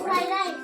Fried rice.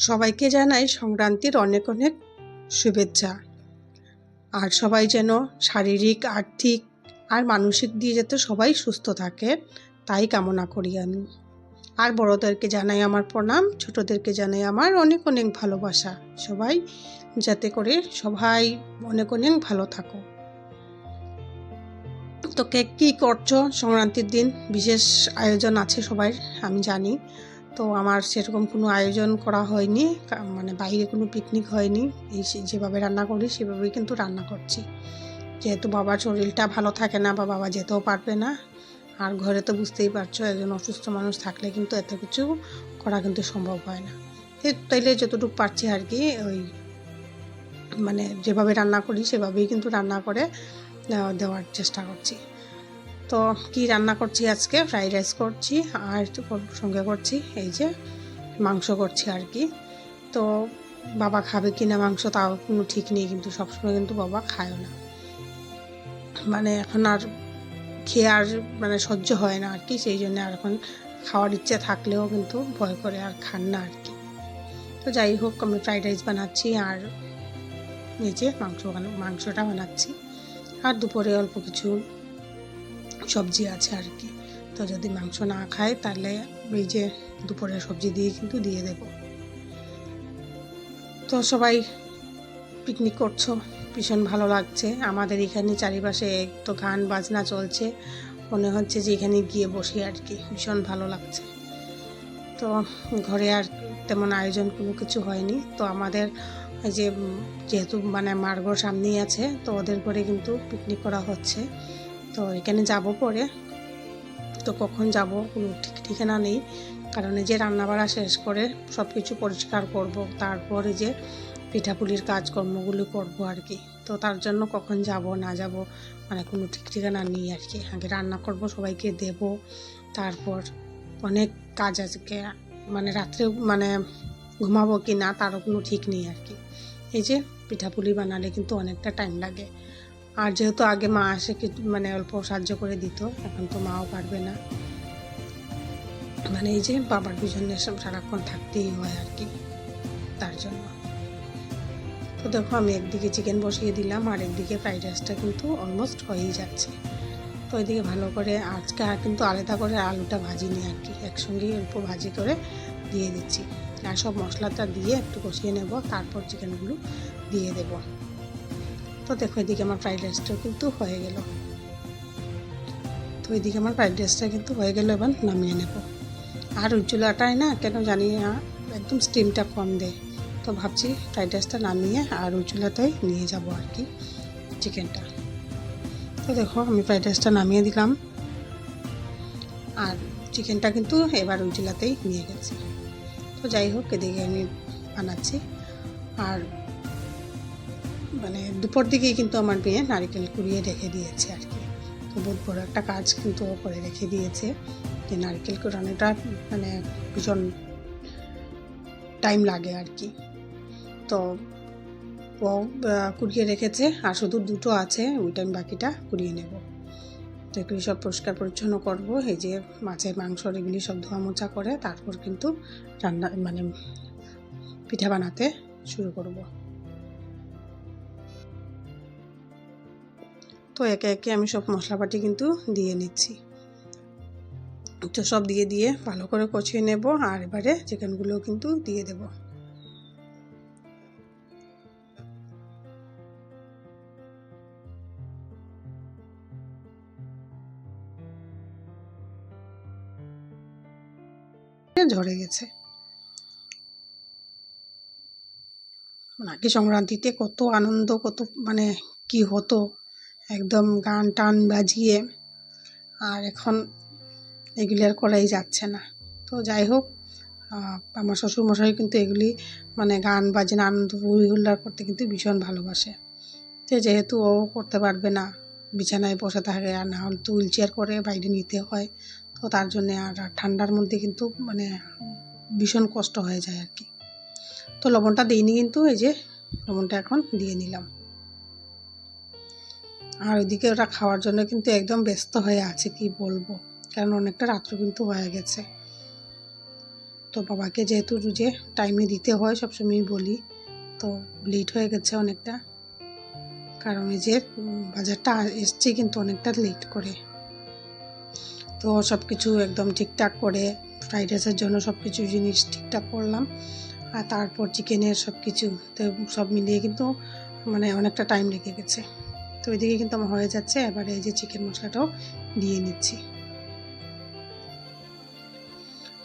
সবাইকে জানাই সংক্রান্তির অনেক অনেক শুভেচ্ছা। আর সবাই যেন শারীরিক, আর্থিক আর মানসিক দিয়ে যাতে সবাই সুস্থ থাকে তাই কামনা করি আমি। আর বড়োদেরকে জানাই আমার প্রণাম, ছোটোদেরকে জানাই আমার অনেক অনেক ভালোবাসা। সবাই যাতে করে সবাই অনেক অনেক ভালো থাকো। তো কী করছো সংক্রান্তির দিন? বিশেষ আয়োজন আছে সবাই, আমি জানি। তো আমার সেরকম কোনো আয়োজন করা হয়নি, মানে বাইরে কোনো পিকনিক হয়নি। এই যেভাবে রান্না করি সেভাবেই কিন্তু রান্না করছি। যেহেতু বাবার শরীরটা ভালো থাকে না বা বাবা যেতেও পারবে না, আর ঘরে তো বুঝতেই পারছো একজন অসুস্থ মানুষ থাকলে কিন্তু এত কিছু করা কিন্তু সম্ভব হয় না। তাইলে যতটুকু পারছি আর কি, ওই মানে যেভাবে রান্না করি সেভাবেই কিন্তু রান্না করে দেওয়ার চেষ্টা করছি। তো কি রান্না করছি আজকে? ফ্রাইড রাইস করছি, আর সঙ্গে করছি এই যে মাংস করছি আর কি। তো বাবা খাবে কিনা মাংস তাও কোনো ঠিক নেই, কিন্তু সবসময় কিন্তু বাবা খায়ও না, মানে এখন আর খেয়ে আর মানে সহ্য হয় না আর কি। সেই জন্য আর এখন খাওয়ার ইচ্ছে থাকলেও কিন্তু ভয় করে আর খান না আর কি। তো যাই হোক, আমি ফ্রাইড রাইস বানাচ্ছি আর এই যে মাংসটা বানাচ্ছি। আর দুপুরে অল্প কিছু সবজি আছে আর কি। তো যদি মাংস না খায় তাহলে এই যে দুপুরের সবজি দিয়ে কিন্তু দিয়ে দেব। তো সবাই পিকনিক করছো, ভীষণ ভালো লাগছে। আমাদের এখানে চারিপাশে তো গান বাজনা চলছে, মনে হচ্ছে যে এখানে গিয়ে বসি আর কি, ভীষণ ভালো লাগছে। তো ঘরে আর তেমন আয়োজন কোনো কিছু হয়নি। তো আমাদের যে যেহেতু মানে মারঘর সামনেই আছে, তো ওদের ঘরে কিন্তু পিকনিক করা হচ্ছে। তো এখানে যাব পরে, তো কখন যাব কোনো ঠিক ঠিকানা নেই। কারণ এই যে রান্নাবাড়া শেষ করে সব কিছু পরিষ্কার করব, তারপরে যে পিঠাপুলির কাজকর্মগুলো করব আর কি। তো তার জন্য কখন যাব না যাব মানে কোনো ঠিক ঠিকানা নেই আর কি। আগে রান্না করব, সবাইকে দেব, তারপর অনেক কাজ আজকে, মানে রাত্রে মানে ঘুমাবো কি না তারও কোনো ঠিক নেই আর কি। এই যে পিঠাপুলি বানালে কিন্তু অনেকটা টাইম লাগে। আর যেহেতু আগে মা আসে মানে অল্প সাহায্য করে দিত, এখন তো মাও পারবে না, মানে এই যে বাবার পিছনে সারাক্ষণ থাকতেই হয় আর কি, তার জন্য। তো দেখো আমি একদিকে চিকেন বসিয়ে দিলাম আর একদিকে ফ্রাইড রাইসটা কিন্তু অলমোস্ট হয়েই যাচ্ছে। তো ওইদিকে ভালো করে আজকে আর কিন্তু আলাদা করে আলুটা ভাজিনি আর কি, একসঙ্গেই অল্প ভাজি করে দিয়ে দিচ্ছি। আর সব মশলাটা দিয়ে একটু কষিয়ে নেব, তারপর চিকেনগুলো দিয়ে দেব। তো দেখো এদিকে আমার ফ্রাইড রাইসটাও কিন্তু হয়ে গেল। তো এদিকে আমার ফ্রাইড রাইসটা কিন্তু হয়ে গেল, এবার নামিয়ে নেব। আর ওই চুলাটায় না কেন জানি না একদম স্টিমটা কম দেয়। তো ভাবছি ফ্রাইড রাইসটা নামিয়ে আর ওই চুলাটাই নিয়ে যাব আর কি চিকেনটা। তো দেখো আমি ফ্রাইড রাইসটা নামিয়ে দিলাম আর চিকেনটা কিন্তু এবার ওই চুলাতেই নিয়ে গেছি। তো যাই হোক, এদিকে আমি বানাচ্ছি। আর মানে দুপুর দিকেই কিন্তু আমার মেয়ে নারকেল কুড়িয়ে রেখে দিয়েছে আর কি। তো বহুত বড় একটা কাজ কিন্তু ও করে রেখে দিয়েছে, যে নারকেল কুড়ানোটা মানে ভীষণ টাইম লাগে আর কি। তো ও কুড়িয়ে রেখেছে, আর শুধু দুটো আছে, ওইটা আমি বাকিটা কুড়িয়ে নেব। তো এগুলি সব পরিষ্কার পরিচ্ছন্ন করব, এই যে মাছের মাংসর এগুলি সব ধোয়া মোছা করে তারপর কিন্তু রান্না মানে পিঠা বানাতে শুরু করব। তো একে একে আমি সব মশলাপাতি কিন্তু দিয়ে নিচ্ছি। তো সব দিয়ে ভালো করে কষিয়ে নেব, আর এবারে চিকেনগুলো কিন্তু দিয়ে দেব। ঝরে গেছে। আগে সংক্রান্তিতে কত আনন্দ, কত মানে কি হতো, একদম গান টান বাজিয়ে, আর এখন এগুলি আর করাই যাচ্ছে না। তো যাই হোক, আমার শ্বশুরমশাই কিন্তু এগুলি মানে গান বাজনা আনন্দ হুল্লাড় করতে কিন্তু ভীষণ ভালোবাসে। যেহেতু ও করতে পারবে না, বিছানায় বসে থাকে, আর না হলে তো হুইল চেয়ার করে বাইরে নিতে হয়। তো তার জন্যে আর ঠান্ডার মধ্যে কিন্তু মানে ভীষণ কষ্ট হয়ে যায় আর কি। তো লবণটা দিইনি, কিন্তু এই যে লবণটা এখন দিয়ে নিলাম। আর ওইদিকে ওরা খাওয়ার জন্য কিন্তু একদম ব্যস্ত হয়ে আছে, কি বলবো, কারণ অনেকটা রাত্র কিন্তু হয়ে গেছে। তো বাবাকে যেহেতু যে টাইমে দিতে হয় সবসময়ই বলি, তো লেট হয়ে গেছে অনেকটা, কারণ এই যে বাজারটা এসছে কিন্তু অনেকটা লেট করে। তো সব কিছু একদম ঠিকঠাক করে ফ্রাইড রাইসের জন্য সব কিছু জিনিস ঠিকঠাক করলাম, আর তারপর চিকেনের সব কিছু, তো সব মিলিয়ে কিন্তু মানে অনেকটা টাইম লেগে গেছে। তো ওইদিকে কিন্তু আমার হয়ে যাচ্ছে। এবারে এই যে চিকেন মশলাটাও দিয়ে নিচ্ছি।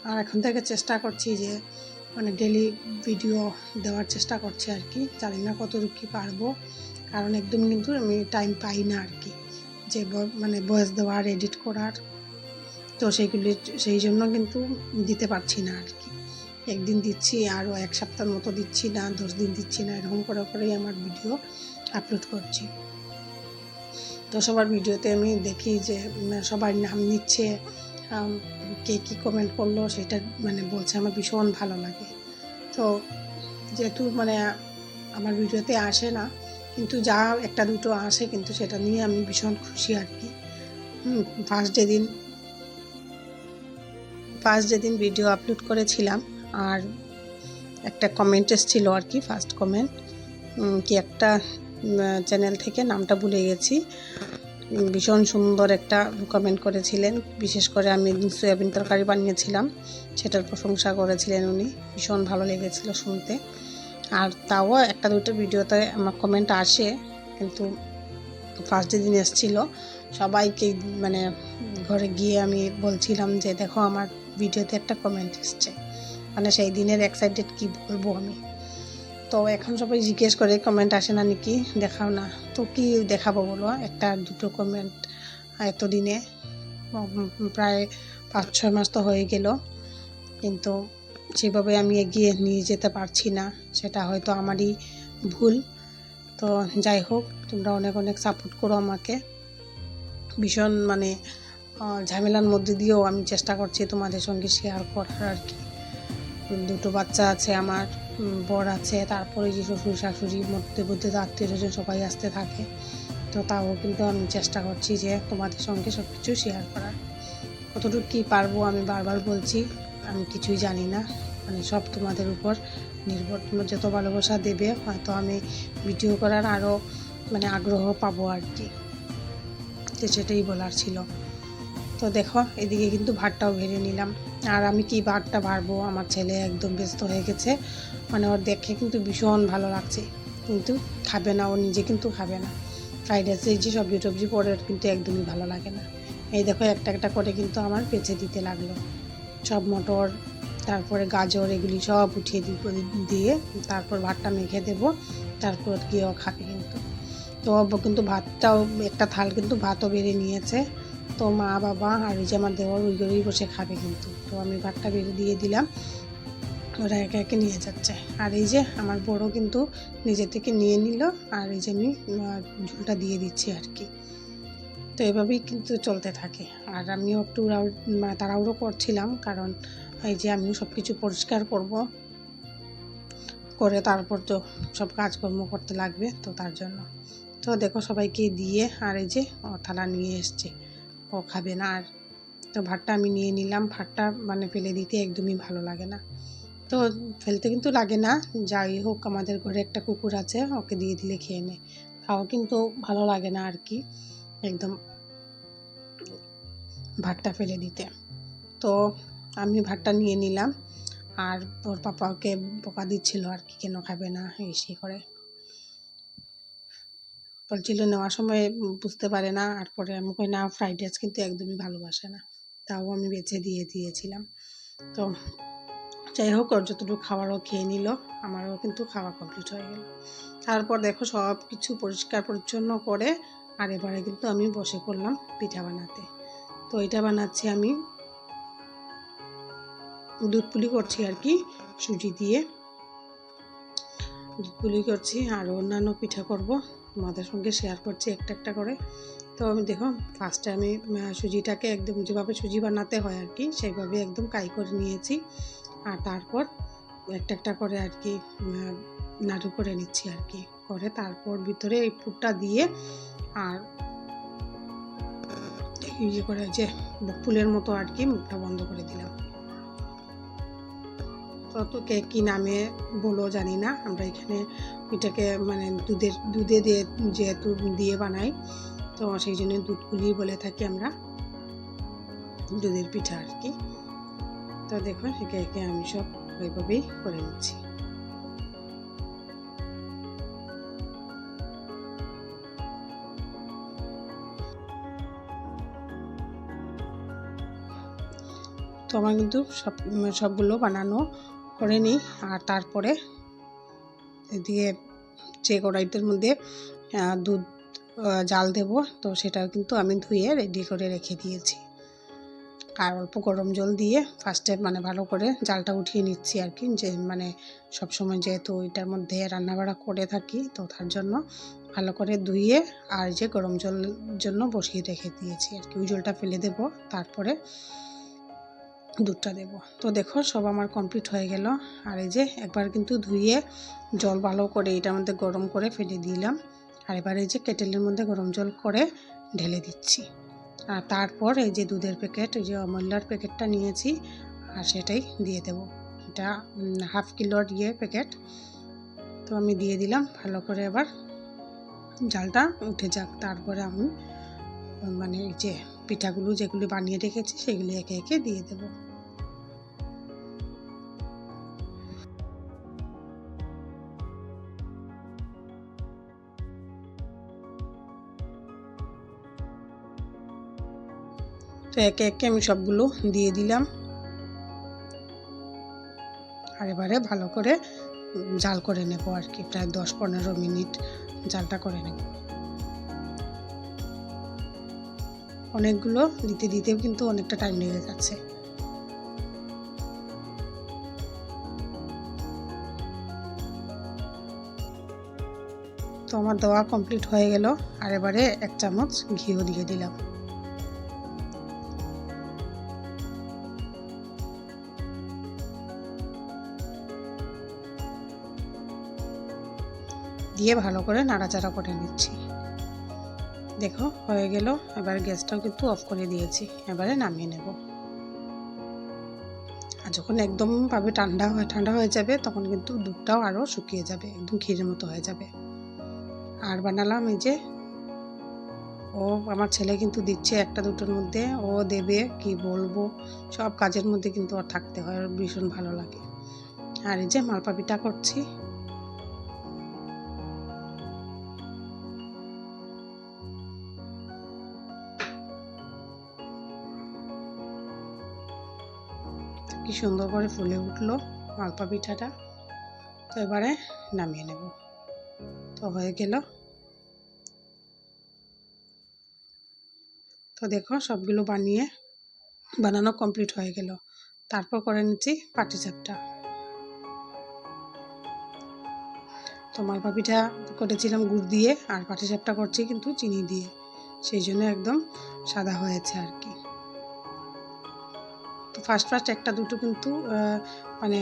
আর এখন থেকে চেষ্টা করছি যে মানে ডেলি ভিডিও দেওয়ার চেষ্টা করছি আর কি। জানি না কতটুকু কী পারবো, কারণ একদম কিন্তু আমি টাইম পাই না আর কি, যে মানে ভয়েস দেওয়ার, এডিট করার। তো সেইগুলি সেই জন্য কিন্তু দিতে পারছি না আর কি। একদিন দিচ্ছি, আরও এক সপ্তাহের মতো দিচ্ছি না, 10 দিন দিচ্ছি না, এরকম করে করেই আমার ভিডিও আপলোড করছি। তো সবার ভিডিওতে আমি দেখি যে সবার নাম নিচ্ছে, কে কী কমেন্ট করলো সেটা মানে বলছে, আমার ভীষণ ভালো লাগে। তো যেহেতু মানে আমার ভিডিওতে আসে না, কিন্তু যা একটা দুটো আসে কিন্তু সেটা নিয়ে আমি ভীষণ খুশি আর কি। ফার্স্ট যেদিন ভিডিও আপলোড করেছিলাম, আর একটা কমেন্ট এসেছিল আর কি, ফার্স্ট কমেন্ট কি একটা চ্যানেল থেকে, নামটা ভুলে গেছি, ভীষণ সুন্দর একটা কমেন্ট করেছিলেন। বিশেষ করে আমি সয়াবিন তরকারি বানিয়েছিলাম, সেটার প্রশংসা করেছিলেন উনি, ভীষণ ভালো লেগেছিল শুনতে। আর তাও একটা দুটো ভিডিওতে আমার কমেন্ট আসে, কিন্তু ফার্স্ট যেদিন এসেছিল সবাইকে মানে ঘরে গিয়ে আমি বলছিলাম যে দেখো আমার ভিডিওতে একটা কমেন্ট এসছে, মানে সেই দিনের এক্সাইটেড কি বলবো আমি। তো এখন সবাই জিজ্ঞেস করে কমেন্ট আসে না নাকি, দেখাও না। তো কি দেখাবো বলো, একটা দুটো কমেন্ট এতদিনে, প্রায় 5-6 মাস তো হয়ে গেল, কিন্তু সেভাবে আমি এগিয়ে নিয়ে যেতে পারছি না, সেটা হয়তো আমারই ভুল। তো যাই হোক, তোমরা অনেক অনেক সাপোর্ট করো আমাকে। ভীষণ মানে ঝামেলার মধ্যে দিয়েও আমি চেষ্টা করছি তোমাদের সঙ্গে শেয়ার করার আর কি। দুটো বাচ্চা আছে আমার, বর আছে, তারপরে যে শ্বশুর শাশুড়ি, মধ্যে মধ্যে আত্মীয়স্বজন সবাই আসতে থাকে। তো তাও কিন্তু আমি চেষ্টা করছি যে তোমাদের সঙ্গে সব কিছু শেয়ার করার। কতটুকু কী পারবো আমি বারবার বলছি, আমি কিছুই জানি না, মানে সব তোমাদের উপর নির্ভর। তোমরা যত ভালোবাসা দেবে হয়তো আমি ভিডিও করার আরও মানে আগ্রহ পাবো আর কি, যে সেটাই বলার ছিল। তো দেখো এদিকে কিন্তু ভাতটাও ভেড়ে নিলাম। আর আমি কি ভাতটা ভাড়বো, আমার ছেলে একদম ব্যস্ত হয়ে গেছে, মানে ওর দেখে কিন্তু ভীষণ ভালো লাগছে, কিন্তু খাবে না, ও নিজে কিন্তু খাবে না। ফ্রাইড রাইসে যে সবজি টবজি পরে কিন্তু একদমই ভালো লাগে না। এই দেখো একটা একটা করে কিন্তু আমার বেছে দিতে লাগলো, সব মটর, তারপরে গাজর, এগুলি সব উঠিয়ে দিয়ে তারপর ভাতটা মেখে দেবো, তারপর গিয়েও খাবে কিন্তু। তো কিন্তু ভাতটাও একটা থাল কিন্তু ভাতও বেড়ে নিয়েছে। তো মা বাবা আর এই যে আমার দেওয়ার ওই ঘরেই বসে খাবে কিন্তু। তো আমি ভাতটা বেড়ে দিয়ে দিলাম, ওরা একে একে নিয়ে যাচ্ছে। আর এই যে আমার বড় কিন্তু নিজে থেকে নিয়ে নিল, আর এই যে আমি ঝোলটা দিয়ে দিচ্ছি আর কি। তো এভাবেই কিন্তু চলতে থাকে। আর আমিও একটু তাড়াহুড়ো করছিলাম, কারণ এই যে আমিও সব কিছু পরিষ্কার করব, করে তারপর তো সব কাজকর্ম করতে লাগবে, তো তার জন্য। তো দেখো সবাইকে দিয়ে, আর এই যে থালা নিয়ে এসছে, ও খাবে না আর। তো ভাতটা আমি নিয়ে নিলাম, ভাতটা মানে ফেলে দিতে একদমই ভালো লাগে না। তো ফেলতে কিন্তু লাগে না, যাই হোক আমাদের ঘরে একটা কুকুর আছে, ওকে দিয়ে দিলে খেয়ে নেয়, তাও কিন্তু ভালো লাগে না আর কি একদম ভাতটা ফেলে দিতে। তো আমি ভাতটা নিয়ে নিলাম, আর ওর পাপা ওকে বকা দিচ্ছিল আর কি, কেন খাবে না এই করে বলছিল। নেওয়ার সময় বুঝতে পারে না, আর পরে আমি কই না, ফ্রাইড রাইস কিন্তু একদমই ভালোবাসে না, তাও আমি বেছে দিয়েছিলাম। তো যাই হোক, ওর যতটুকু খাওয়ারও খেয়ে নিল, আমারও কিন্তু খাওয়া কমপ্লিট হয়ে গেল। তারপর দেখো সব কিছু পরিষ্কার পরিচ্ছন্ন করে, আর এবারে কিন্তু আমি বসে পড়লাম পিঠা বানাতে। তো এটা বানাচ্ছি আমি, দুধ পুলি করছি আর কি, সুজি দিয়ে। দুধ পুলি করছি আর অন্যান্য পিঠা করব, তোমাদের সঙ্গে শেয়ার করছি একটা একটা করে। তো আমি দেখো ফার্স্টে আমি সুজিটাকে একদম যেভাবে সুজি বানাতে হয় আর কি সেইভাবে একদম কাই করে নিয়েছি, আর তারপর একটা একটা করে আর কি নাড়ু করে নিচ্ছি আর কি, করে তারপর ভিতরে এই পুরটা দিয়ে আর ইয়ে করে যে ফুলের মতো আর কি মুখটা বন্ধ করে দিলাম। তো কে কী নামে বলো জানি না, আমরা এখানে এটাকে মানে দুধে দিয়ে যেহেতু দিয়ে বানাই তো সেই জন্য দুধ পুলি বলে থাকি আমরা, দুধের পিঠা আর কি। তো দেখো একে একে আমি সব ওইভাবেই করে নিচ্ছি। তো আমার কিন্তু সবগুলো বানানো করে নিই, আর তারপরে দিয়ে যে কড়াইটার মধ্যে দুধ জাল দেব তো সেটা কিন্তু আমি ধুয়ে রেডি করে রেখে দিয়েছি, আর অল্প গরম জল দিয়ে ফার্স্টে মানে ভালো করে জালটা উঠিয়ে নিচ্ছি আর কি, যে মানে সবসময় যেহেতু এটার মধ্যে রান্নাবাড়া করে থাকি তো তার জন্য ভালো করে ধুয়ে আর যে গরম জলের জন্য বসিয়ে রেখে দিয়েছি আর কি, ওই জলটা ফেলে দেব তারপরে দুধটা দেব। তো দেখো সব আমার কমপ্লিট হয়ে গেল, আর এই যে একবার কিন্তু ধুয়ে জল ভালো করে এটার মধ্যে গরম করে ফেলে দিলাম, আর এবার এই যে কেটেলের মধ্যে গরম জল করে ঢেলে দিচ্ছি, আর তারপর এই যে দুধের প্যাকেট এই যে অমূল্যার প্যাকেটটা নিয়েছি আর সেটাই দিয়ে দেব, এটা হাফ কিলোর প্যাকেট। তো আমি দিয়ে দিলাম ভালো করে, এবার জালটা উঠে যাক, তারপরে আমি মানে এই যে পিঠাগুলো যেগুলি বানিয়ে রেখেছি সেগুলি একে একে দিয়ে দেব। তো একে একে আমি সবগুলো দিয়ে দিলাম, আর এবারে ভালো করে জাল করে নেব আর কি, প্রায় 10-15 মিনিট জালটা করে নেব। অনেকগুলো দিতে দিতেও কিন্তু অনেকটা টাইম লেগে যাচ্ছে। তো আমার দেওয়া কমপ্লিট হয়ে গেল, আর এবারে 1 চামচ ঘিও দিয়ে দিলাম। দিয়ে ভালো করে নাড়াচাড়া করে নিচ্ছি। দেখো হয়ে গেল, এবার গ্যাসটাও কিন্তু অফ করে দিয়েছি, এবারে নামিয়ে নেব। আর যখন একদম ভাবে ঠান্ডা হয়ে যাবে তখন কিন্তু দুধটাও আরও শুকিয়ে যাবে, একদম ক্ষীরের মতো হয়ে যাবে। আর বানালাম এই যে, ও আমার ছেলে কিন্তু দিচ্ছে একটা দুটোর মধ্যে, ও দেবে কি বলবো, সব কাজের মধ্যে কিন্তু ওর থাকতে হয়, ওর ভীষণ ভালো লাগে। আর এই যে মালপা পিঠা করছি, কি সুন্দর করে ফুলে উঠলো মালপা পিঠাটা। তো এবারে নামিয়ে নেব। তো হয়ে গেল। তো দেখো সবগুলো বানানো কমপ্লিট হয়ে গেল, তারপর করে নিচ্ছি পাটিসাপটা। তো মালপা পিঠা করেছিলাম গুড় দিয়ে, আর পাটিসাপটা করছি কিন্তু চিনি দিয়ে, সেই জন্য একদম সাদা হয়েছে আর কি। তো ফার্স্ট একটা দুটো কিন্তু মানে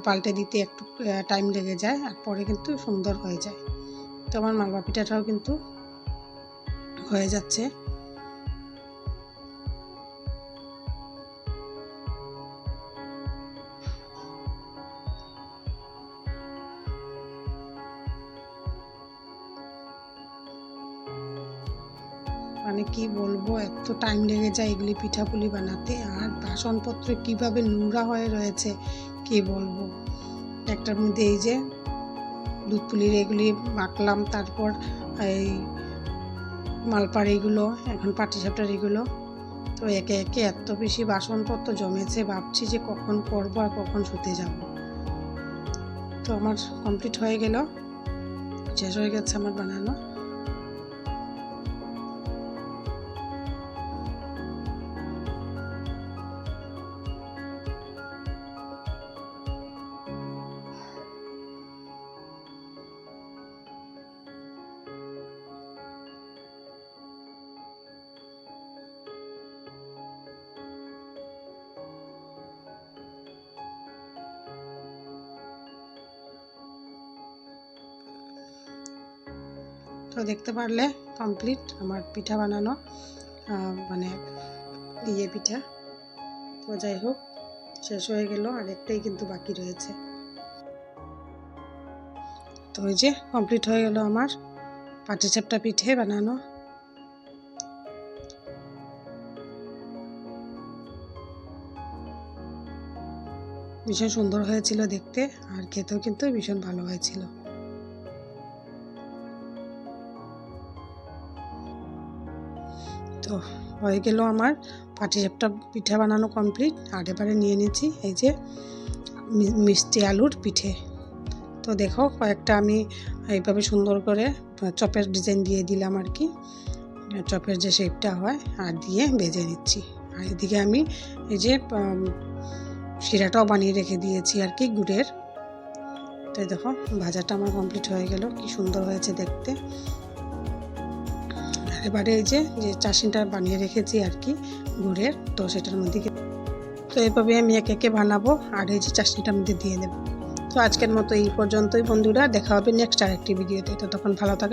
পাল্টে দিতে একটু টাইম লেগে যায়, আর পরে কিন্তু সুন্দর হয়ে যায়। তো আমার মালপা পিঠাটাও কিন্তু হয়ে যাচ্ছে। মানে কি বলবো, এত টাইম লেগে যায় এগুলি পিঠাপুলি বানাতে, আর বাসনপত্র কিভাবে নোংরা হয়ে রয়েছে কি বলবো। একটার মধ্যে এই যে দুধ পুলির এগুলি মাখলাম, তারপর এই মালপার এগুলো, এখন পাটিসাপটার এগুলো, তো একে একে এত বেশি বাসনপত্র জমেছে, ভাবছি যে কখন করবো আর কখন শুতে যাব। তো আমার কমপ্লিট হয়ে গেল, শেষ হয়ে গেছে আমার বানানো। তো দেখতে পারলে কমপ্লিট আমার পিঠা বানানো, মানে পিঠা। তো যাই হোক, শেষ হয়ে গেল, আর একটাই কিন্তু বাকি রয়েছে। তো ওই যে কমপ্লিট হয়ে গেল আমার পাটিসাপটা পিঠে বানানো। ভীষণ সুন্দর হয়েছিল দেখতে, আর খেতেও কিন্তু ভীষণ ভালো হয়েছিল। তো হয়ে গেল আমার পাটিসাপটা পিঠা বানানো কমপ্লিট। আর এবারে নিয়ে নিচ্ছি এই যে মিষ্টি আলুর পিঠে। তো দেখো, কয়েকটা আমি এইভাবে সুন্দর করে চপের ডিজাইন দিয়ে দিলাম আর কি, চপের যে শেপটা হয়, আর দিয়ে ভেজে নিচ্ছি। আর এদিকে আমি এই যে শিরাটাও বানিয়ে রেখে দিয়েছি আর কি গুড়ের। তো দেখো, ভাজাটা আমার কমপ্লিট হয়ে গেল, কি সুন্দর হয়েছে দেখতে। আর এবারে এই যে চাশনিটা বানিয়ে রেখেছি আর কি গুড়ের, তো সেটার মধ্যে তো এইভাবে আমি একে একে বানাবো, আর এই যে চাশনিটার মধ্যে দিয়ে দেবো। তো আজকের মতো এই পর্যন্তই বন্ধুরা, দেখা হবে নেক্সট আরেকটি ভিডিওতে। তো তখন ভালো থাকবে।